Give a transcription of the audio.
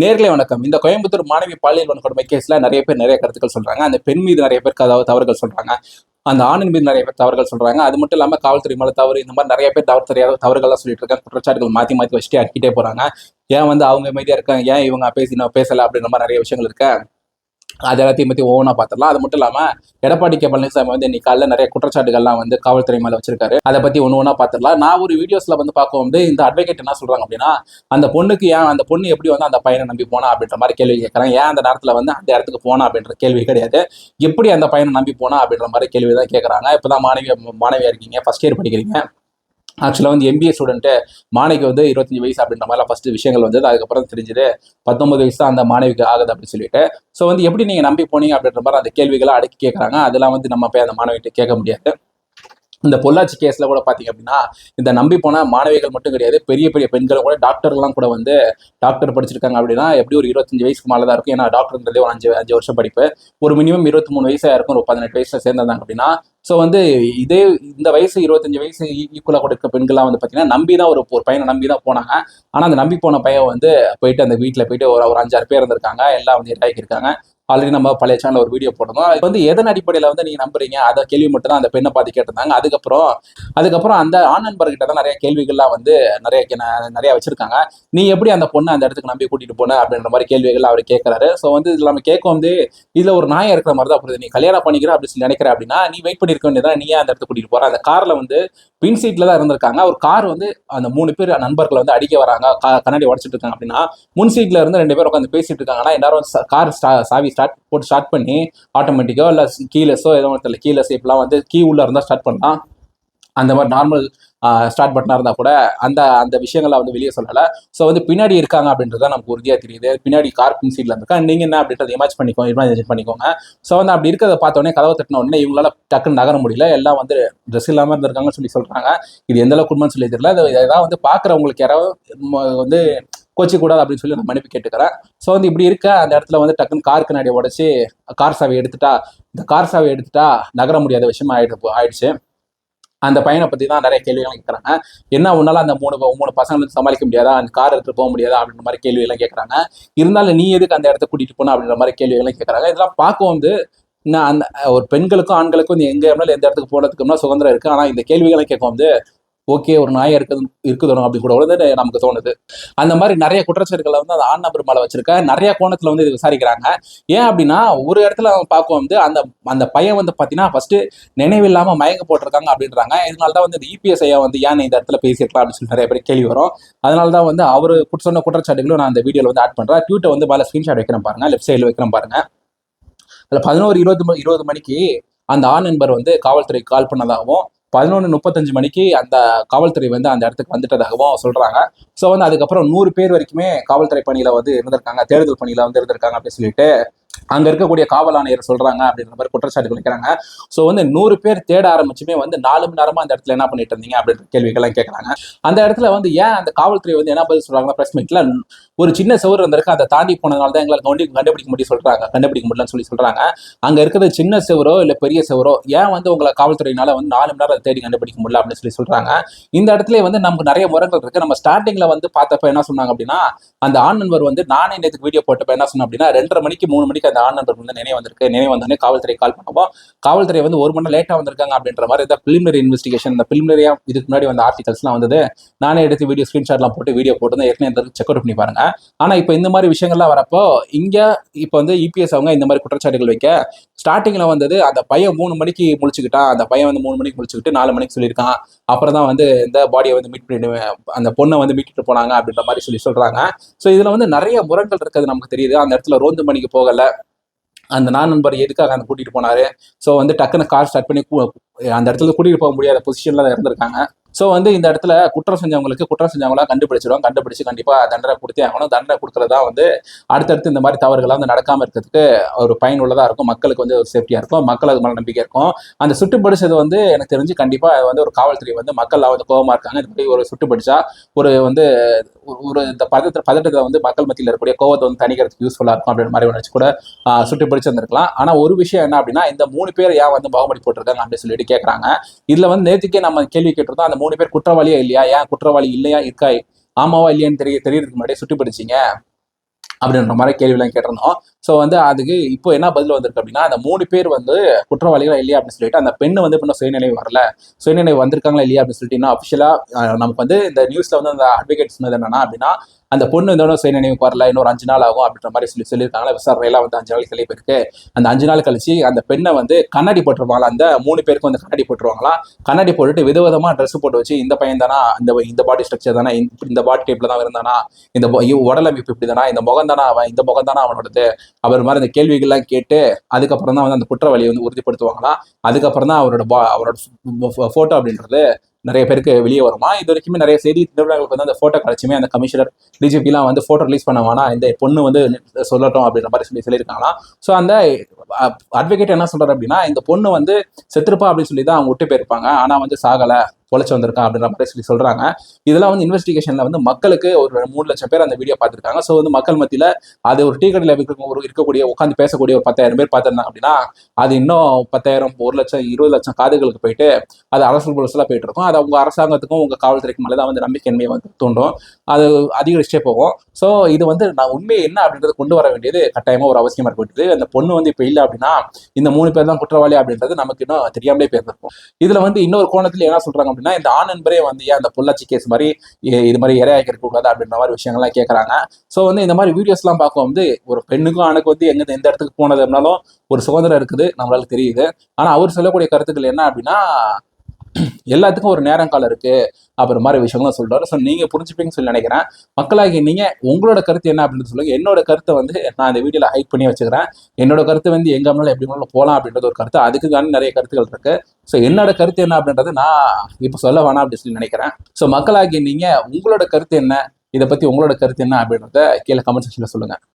நேர்களை வணக்கம். இந்த கோயம்புத்தூர் மாணவி பாலியல் வன்கொடுமை கேஸ்ல நிறைய பேர் நிறைய கருத்துக்கள் சொல்றாங்க. அந்த பெண் மீது நிறைய பேருக்கு அதாவது தவறுகள் சொல்றாங்க. அந்த ஆணின் மீது நிறைய பேர் தவறுகள் சொல்றாங்க. அது மட்டும் இல்லாம காவல்துறை மேல தவறு, இந்த மாதிரி நிறைய பேர் தெரியாத தவறுகள்லாம் சொல்லிட்டு இருக்காங்க. குற்றச்சாட்டுகள் மாத்தி மாத்தி வச்சுட்டே அடிக்கிட்டே போறாங்க. ஏன் அவங்க அமைதியா இருக்காங்க, ஏன் இவங்க பேசல அப்படின்ற மாதிரி நிறைய விஷயங்கள் இருக்கு. அது எல்லாத்தையும் பத்தி ஒவ்வொன்றா பார்த்துடலாம். அது மட்டும் இல்லாம எடப்பாடி கே பழனிசாமி இன்னைக்கு காலைல நிறைய குற்றச்சாட்டுகள்லாம் காவல்துறை மேல வச்சிருக்காரு. அதை பத்தி ஒண்ணு பார்த்துடலாம். நான் ஒரு வீடியோஸ்ல பார்க்க இந்த அட்வொகேட் என்ன சொல்றாங்க அப்படின்னா, அந்த பொண்ணுக்கு ஏன் அந்த பொண்ணு எப்படி அந்த பையனை நம்பி போனா அப்படின்ற மாதிரி கேள்வி கேட்கறாங்க. ஏன் அந்த நேரத்துல அந்த இடத்துக்கு போனா அப்படின்ற கேள்வி கிடையாது, எப்படி அந்த பையனை நம்பி போனா அப்படின்ற மாதிரி கேள்விதான் கேட்கறாங்க. இப்பதான் மாணவியா இருக்கீங்க, ஃபர்ஸ்ட் இயர் படிக்கிறீங்க. ஆக்சுவலாக எம்பிஏ ஸ்டூடெண்ட்டு மாணவிக்கு 25 வயசு அப்படின்ற மாதிரிலாம் ஃபர்ஸ்ட் விஷயங்கள் அதுக்கப்புறம் தெரிஞ்சது 19 வயசு தான் அந்த மாணவிக்கு ஆகுது அப்படின்னு சொல்லிட்டு. ஸோ எப்படி நீங்கள் நம்பி போனீங்க அப்படின்ற மாதிரி அந்த கேள்விகளை அடக்கி கேட்குறாங்க. அதெல்லாம் நம்ம போய் அந்த மாணவிகிட்ட கேட்க முடியாது. இந்த பொள்ளாச்சி கேஸ்ல கூட பாத்தீங்க அப்படின்னா, இந்த நம்பி போன மாணவிகள் மட்டும் கிடையாது, பெரிய பெரிய பெண்களும் கூட டாக்டர்லாம் கூட டாக்டர் படிச்சிருக்காங்க அப்படின்னா எப்படி ஒரு 25 வயசுக்கு மேலே தான் இருக்கும். ஏன்னா டாக்டர்ன்றதே ஒரு 5 வருஷம் படிப்பு. ஒரு மினிமம் 23 வயசா இருக்கும். ஒரு 18 வயசுல சேர்ந்தாங்க அப்படின்னா, ஸோ இதே இந்த வயசு 25 வயசு ஈக்குவலாக கூட இருக்க பெண்கள்லாம் பார்த்தீங்கன்னா நம்பி தான் ஒரு பையனை நம்பி தான் போனாங்க. ஆனால் அந்த நம்பி போன பையன் போயிட்டு அந்த வீட்டில் போயிட்டு ஒரு 5-6 பேர் இருந்திருக்காங்க. எல்லாம் இதாக்கியிருக்காங்க. ஆல்ரெடி நம்ம பழைய சேனல் ஒரு வீடியோ போட்டோம். அது எதன் அடிப்படையில் நீங்க நம்புறீங்க அதை கேள்வி மட்டும் தான் அந்த பெண்ணை பார்த்து கேட்டிருந்தாங்க. அதுக்கப்புறம் அந்த ஆண் நண்பர்கிட்ட தான் நிறைய கேள்விகள்லாம் நிறைய வச்சிருக்காங்க. நீ எப்படி அந்த பொண்ணை அந்த இடத்துக்கு நம்பி கூட்டிட்டு போன அப்படின்ற மாதிரி கேள்விகள் அவர் கேட்கறாரு. ஸோ இதுல நம்ம கேட்க இதுல ஒரு நாயம் இருக்கிற மாதிரி தான் புரியுது. நீ கல்யாணம் பண்ணிக்கிற அப்படின்னு சொல்லி நினைக்கிற அப்படின்னா நீ வெயிட் பண்ணிருக்க வேண்டியதான். நீ அந்த இடத்துக்கு கூட்டிட்டு போற. அந்த கார்ல பின் சீட்ல தான் இருந்திருக்காங்க. ஒரு கார் அந்த 3 பேர் நண்பர்களை அடிக்க வராங்க, கண்ணாடி உடச்சிட்டு இருக்காங்க அப்படின்னா முன் சீட்ல இருந்து 2 பேர் உட்காந்து பேசிட்டு இருக்காங்கன்னா எல்லாரும் கார் சாவி ஸ்டார்ட் பண்ணி ஆட்டோமேட்டிக்கோ இல்லை கீலஸோ ஏதோ தெரியல, கீலஸ் இப்பெல்லாம் கீ உள்ள இருந்தால் ஸ்டார்ட் பண்ணலாம். அந்த மாதிரி நார்மல் ஸ்டார்ட் பட்டனாக இருந்தால் கூட அந்த விஷயங்களை வெளியே சொல்லலை. ஸோ பின்னாடி இருக்காங்க அப்படின்றத நமக்கு உறுதியாக தெரியுது. பின்னாடி கார் பின் சீட்ல இருக்கா. நீங்கள் என்ன அப்படின்றத இமேஜின் பண்ணிக்கோங்க. ஸோ அப்படி இருக்கிறத பார்த்தோன்னே கதவை தட்டின உடனே இவங்களால டக்குன்னு நகர முடியல. எல்லாம் ட்ரெஸ் இல்லாமல் இருந்திருக்காங்கன்னு சொல்லி சொல்கிறாங்க. இது எந்த அளவுக்கு உண்மைன்னு சொல்லி தெரியல. இதான் பார்க்குறவங்களுக்கு யாராவது கோச்சி கூடாது அப்படின்னு சொல்லி நான் மன்னிப்பு கேட்டுக்கிறேன். ஸோ இப்படி இருக்க அந்த இடத்துல டக்குன்னு கார் கண்ணாடியை உடச்சி கார் சாவியை எடுத்துட்டா நகர முடியாத விஷயமா ஆயிடுச்சு. அந்த பையனை பத்தி தான் நிறைய கேள்விகள் கேட்கறாங்க. என்ன உன்னால அந்த மூணு பசங்களை சமாளிக்க முடியாதா, அந்த கார் எடுத்துட்டு போக முடியாதா அப்படின்ற மாதிரி கேள்வியெல்லாம் கேட்கறாங்க. இருந்தாலும் நீ எதுக்கு அந்த இடத்த கூட்டிட்டு போன அப்படின்ற மாதிரி கேள்விகள்லாம் கேட்கறாங்க. இதெல்லாம் பார்க்க நான் அந்த ஒரு பெண்களுக்கும் ஆண்களுக்கும் எங்க இருந்தாலும் எந்த இடத்துக்கு போனதுக்குன்னா சுதந்திரம் இருக்கு. ஆனா இந்த கேள்விகளை கேட்க ஓகே ஒரு நாயம் இருக்குதோ அப்படி கூட நமக்கு தோணுது. அந்த மாதிரி நிறைய குற்றச்சாட்டுகளை அந்த ஆண் நபர் மேல வச்சிருக்க நிறைய கோணத்துல இது விசாரிக்கிறாங்க. ஏன் அப்படின்னா ஒரு இடத்துல பார்க்க அந்த அந்த பையன் பாத்தீங்கன்னா ஃபர்ஸ்ட் நினைவில்லாம மயங்க போட்டிருக்காங்க அப்படின்றாங்க. இதனாலதான் இந்த இபிஎஸ் ஐயா ஏன் இந்த இடத்துல பேசியிருக்கலாம் அப்படின்னு சொல்லி நிறைய பேர் கேள்வி வரும். அதனாலதான் அவரு சொன்ன குற்றச்சாட்டுகளும் நான் அந்த வீடியோல ஆட் பண்றேன். ட்விட்டர் மேல ஸ்கிரீன்ஷாட் வைக்கிறேன் பாருங்க, லெஃப்ட் சைட்ல வைக்கிறேன் பாருங்க. அதுல 11:20 மணிக்கு அந்த ஆண் நண்பர் காவல்துறைக்கு கால் பண்ணதாகவும் 11:35 மணிக்கு அந்த காவல்துறை அந்த இடத்துக்கு வந்துட்டதாகவும் சொல்றாங்க. ஸோ அதுக்கப்புறம் 100 பேர் வரைக்குமே காவல்துறை பணியில இருந்திருக்காங்க, தேடுதல் பணியில இருந்திருக்காங்க அப்படின்னு சொல்லிட்டு அங்க இருக்கக்கூடிய காவல் ஆணையர் சொல்றாங்க அப்படின்ற மாதிரி குற்றச்சாட்டு வைக்கிறாங்க. ஸோ 100 பேர் தேட ஆரம்பிச்சுமே 4 மணி நேரமா அந்த இடத்துல என்ன பண்ணிட்டு இருந்தீங்க அப்படின்ற கேள்விகள்லாம் கேட்கறாங்க. அந்த இடத்துல ஏன் அந்த காவல்துறை என்ன பதில் சொல்றாங்கன்னா, பிரஸ் மீட்ல ஒரு சின்ன செவரு இருந்திருக்கு, அதை தாண்டி போனதுனால தான் எங்களை கண்டுபிடிக்க முடியலன்னு சொல்லி சொல்றாங்க. அங்க இருக்கிறது சின்ன செவரோ இல்ல பெரிய செவரோ ஏன் உங்களை காவல்துறையினால 4 மணி நேரம் தேடி கண்டுபிடிக்க முடியல அப்படின்னு சொல்லி சொல்றாங்க. இந்த இடத்துல நமக்கு நிறைய முறைகள் இருக்கு. நம்ம ஸ்டார்டிங்ல பார்த்தப்ப என்ன சொன்னாங்க அப்படின்னா, அந்த ஆண் நண்பர் நானே நேற்று வீடியோ போட்டப்ப என்ன சொன்னேன் அப்படின்னா 2:30 மணிக்கு 3 மணிக்கு அந்த ஆண் நண்பர் நினைவு வந்தோடனே காவல்துறை கால் பண்ணுவோம். காவல்துறை 1 மணி நேரம் லேட்டா வந்திருக்காங்க அப்படின்ற மாதிரி பிலிமினரி இன்வெஸ்டிகேஷன், இந்த பிலிமினரியா இதுக்கு முன்னாடி ஆர்டிகல்ஸ்லாம் நானே எடுத்து வீடியோ ஸ்கிரீன்ஷாட்லாம் போட்டு வீடியோ போட்டு ஏற்கனவே செக் அவுட் பண்ணி பாருங்க. ஆனா இப்போ இந்த மாதிரி விஷயங்கள்லாம் வரப்போ இங்க இப்போ இபிஎஸ் அவங்க இந்த மாதிரி குற்றச்சாட்டுகள் வைக்க ஸ்டார்டிங்ல அந்த பையன் 3 மணிக்கு முழிச்சுக்கிட்டான். அந்த பையன் 3 மணிக்கு முழிச்சுக்கிட்டு 4 மணிக்கு சொல்லியிருக்கான். அப்புறம் தான் இந்த பாடியை மீட் பண்ணிட்டு அந்த பொண்ணை மீட்டுட்டு போனாங்க அப்படின்ற மாதிரி சொல்றாங்க. ஸோ இதுல நிறைய முரண்கள் இருக்கிறது நமக்கு தெரியுது. அந்த இடத்துல ரோந்து மணிக்கு போகல, அந்த நான் நண்பர் எதுக்காக அந்த கூட்டிட்டு போனாரு. ஸோ டக்குன்னு கார் ஸ்டார்ட் பண்ணி அந்த இடத்துல கூட்டிட்டு போக முடியாத பொசிஷன்ல தான் இருந்திருக்காங்க. ஸோ இந்த இடத்துல குற்றம் செஞ்சவங்களா கண்டுபிடிச்சு கண்டிப்பா தண்டனை கொடுத்தே ஆகணும். தண்டனை கொடுக்கறதா அடுத்தடுத்து இந்த மாதிரி தவறுகள்லாம் நடக்காம இருக்கிறதுக்கு ஒரு பயனுள்ளதா இருக்கும். மக்களுக்கு ஒரு சேஃப்டியா இருக்கும், மக்கள் அது மேல நம்பிக்கை இருக்கும். அந்த சுட்டுப்படிச்சது எனக்கு தெரிஞ்சு கண்டிப்பா ஒரு காவல்துறை மக்கள் கோபமா இருக்காங்க. இது மாதிரி ஒரு சுட்டுப்படிச்சா ஒரு ஒரு இந்த பதட்டத்தை மக்கள் மத்தியில் இருக்கக்கூடிய கோவத்தை தணிக்கிறதுக்கு யூஸ்ஃபுல்லா இருக்கும் அப்படின்ற மாதிரி நினைச்சு கூட சுட்டுப்படிச்சு வந்திருக்கலாம். ஆனா ஒரு விஷயம் என்ன அப்படின்னா, இந்த 3 பேர் ஏன் பாகுபலி போட்டிருக்காங்க அப்படின்னு சொல்லிட்டு கேட்கறாங்க. இதுல நேற்றுக்கே நம்ம கேள்வி கேட்டிருந்தோம், அந்த 3 பேர் குற்றவாளியா இல்லையா, ஏன் குற்றவாளி இல்லையா இருக்கா ஆமாவா இல்லையான்னு தெரியறதுக்கு முன்னாடியே சுட்டுப்படிச்சிங்க அப்படின்ற மாதிரி கேள்வியெல்லாம் கேட்டிருந்தோம். ஸோ வந்து அதுக்கு இப்போ என்ன பதில் வந்திருக்கு அப்படின்னா, அந்த 3 பேர் வந்து குற்றவாளிகளா இல்லையா அப்படின்னு சொல்லிட்டு, அந்த பெண்ணு வந்து இன்னும் சுயநினைவு வரல. சுயநினைவு வந்திருக்காங்களா இல்லையா அப்படின்னு சொல்லிட்டு இன்னும் அஃபிஷியலா நமக்கு வந்து இந்த நியூஸ்ல வந்து அந்த அட்வொகேட் சொன்னது என்னன்னா அப்படின்னா, அந்த பொண்ணு இதோட சுயநினைவுக்கு வரல, இன்னொரு 5 நாள் ஆகும் அப்படின்ற மாதிரி சொல்லியிருக்காங்களா. விசாரணையெல்லாம் வந்து 5 நாள் கழிவு இருக்கு. அந்த 5 நாள் கழிச்சு அந்த பெண்ணை வந்து கண்ணாடி போட்டுருவாங்களா, அந்த 3 பேருக்கும் வந்து கண்ணாடி போட்டுருவாங்களாம். கண்ணாடி போட்டுட்டு விதவிதமா ட்ரெஸ் போட்டு வச்சு, இந்த பையன் தானா, இந்த பாடி ஸ்ட்ரக்சர் தானே, இந்த பாடி டைப்ல தான் இருந்தானா, இந்த உடலமைப்பு இப்படி தானா, இந்த முகம் தானா அவன், இந்த முகம் தானா அவனோடது, அவர் மாதிரி அந்த கேள்விகள்லாம் கேட்டு அதுக்கப்புறம் தான் வந்து அந்த குற்றவாளியை வந்து உறுதிப்படுத்துவாங்களாம். அதுக்கப்புறம் தான் அவரோட போட்டோ அப்படின்றது நிறைய பேருக்கு வெளியே வருமா. இது வரைக்குமே நிறைய செய்தி நிறுவனங்களுக்கு வந்து அந்த போட்டோ கிடைச்சுமே அந்த கமிஷனர் டிஜிபிலாம் வந்து போட்டோ ரிலீஸ் பண்ண வேணாம், இந்த பொண்ணு வந்து சொல்லட்டும் அப்படின்ற மாதிரி சொல்லியிருக்காங்களாம். ஸோ அந்த அட்வொகேட் என்ன சொல்றாரு அப்படின்னா, இந்த பொண்ணு வந்து செத்துருப்பா அப்படின்னு சொல்லி தான் அவங்க விட்டு போயிருப்பாங்க, ஆனா வந்து சாகல, பொழைச்சு வந்திருக்கான் அப்படின்ற மாதிரி சொல்றாங்க. இதெல்லாம் வந்து இன்வெஸ்டிகேஷன்ல வந்து மக்களுக்கு ஒரு 3 லட்சம் பேர் அந்த வீடியோ பார்த்துருக்காங்க. ஸோ வந்து மக்கள் மத்தியில அது ஒரு டீ கடையில் இருக்கக்கூடிய உட்காந்து பேசக்கூடிய ஒரு 10,000 பேர் பார்த்திருந்தாங்க அப்படின்னா, அது இன்னும் 10,000, 1 லட்சம், 20 லட்சம் காதுகளுக்கு போயிட்டு அது அரசு புலசெல்லாம் போயிட்டு இருக்கும். அது உங்க அரசாங்கத்துக்கும் உங்க காவல்துறைக்கு மேலே தான் வந்து நம்பிக்கையின்மையை வந்து தூண்டும், அது அதிகரிச்சே போகும். ஸோ இது வந்து நான் உண்மையை என்ன அப்படின்றத கொண்டு வர வேண்டியது கட்டாயமா ஒரு அவசியமா இருக்க வேண்டியது. அந்த பொண்ணு வந்து இப்போ இல்லை அப்படின்னா இந்த 3 பேர் தான் குற்றவாளி அப்படின்றது நமக்கு இன்னும் தெரியாமலே போயிருந்திருக்கும். இதுல வந்து இன்னொரு கோணத்துல என்ன சொல்றாங்க அப்படின்னா, இந்த ஆண் நண்பரே வந்து ஏன் அந்த பொள்ளாச்சி கேஸ் மாதிரி இது மாதிரி இரையாக்கி இருக்க கூடாது அப்படின்ற மாதிரி விஷயங்கள்லாம் கேட்கறாங்க. ஸோ வந்து இந்த மாதிரி வீடியோஸ் எல்லாம் பார்க்க வந்து ஒரு பெண்ணுக்கும் ஆணுக்கும் வந்து எந்த இடத்துக்கு போனது அப்படின்னாலும் ஒரு சுதந்திரம் இருக்குது, நம்மளால தெரியுது. ஆனா அவர் சொல்லக்கூடிய கருத்துக்கள் என்ன அப்படின்னா, எல்லாத்துக்கும் ஒரு நேரம் காலம் இருக்கு அப்புறம் மாதிரி விஷயங்களும் சொல்றாரு. ஸோ நீங்க புரிஞ்சுப்பீங்கன்னு சொல்லி நினைக்கிறேன். மக்களாகி நீங்க உங்களோட கருத்து என்ன அப்படின்னு சொல்லுங்க. என்னோட கருத்தை வந்து நான் இந்த வீடியோல ஹைட் பண்ணி வச்சுக்கிறேன். என்னோட கருத்து வந்து எங்க வேணாலும் எப்படி வேணாலும் போகலாம் அப்படின்றது ஒரு கருத்து. அதுக்கு நிறைய கருத்துக்கள் இருக்கு. ஸோ என்னோட கருத்து என்ன அப்படின்றது நான் இப்போ சொல்ல வேணாம் அப்படின்னு சொல்லி நினைக்கிறேன். ஸோ மக்களாகி நீங்க உங்களோட கருத்து என்ன, இதை பத்தி உங்களோட கருத்து என்ன அப்படின்றத கீழே கமெண்ட் செக்ஷன்ல சொல்லுங்க.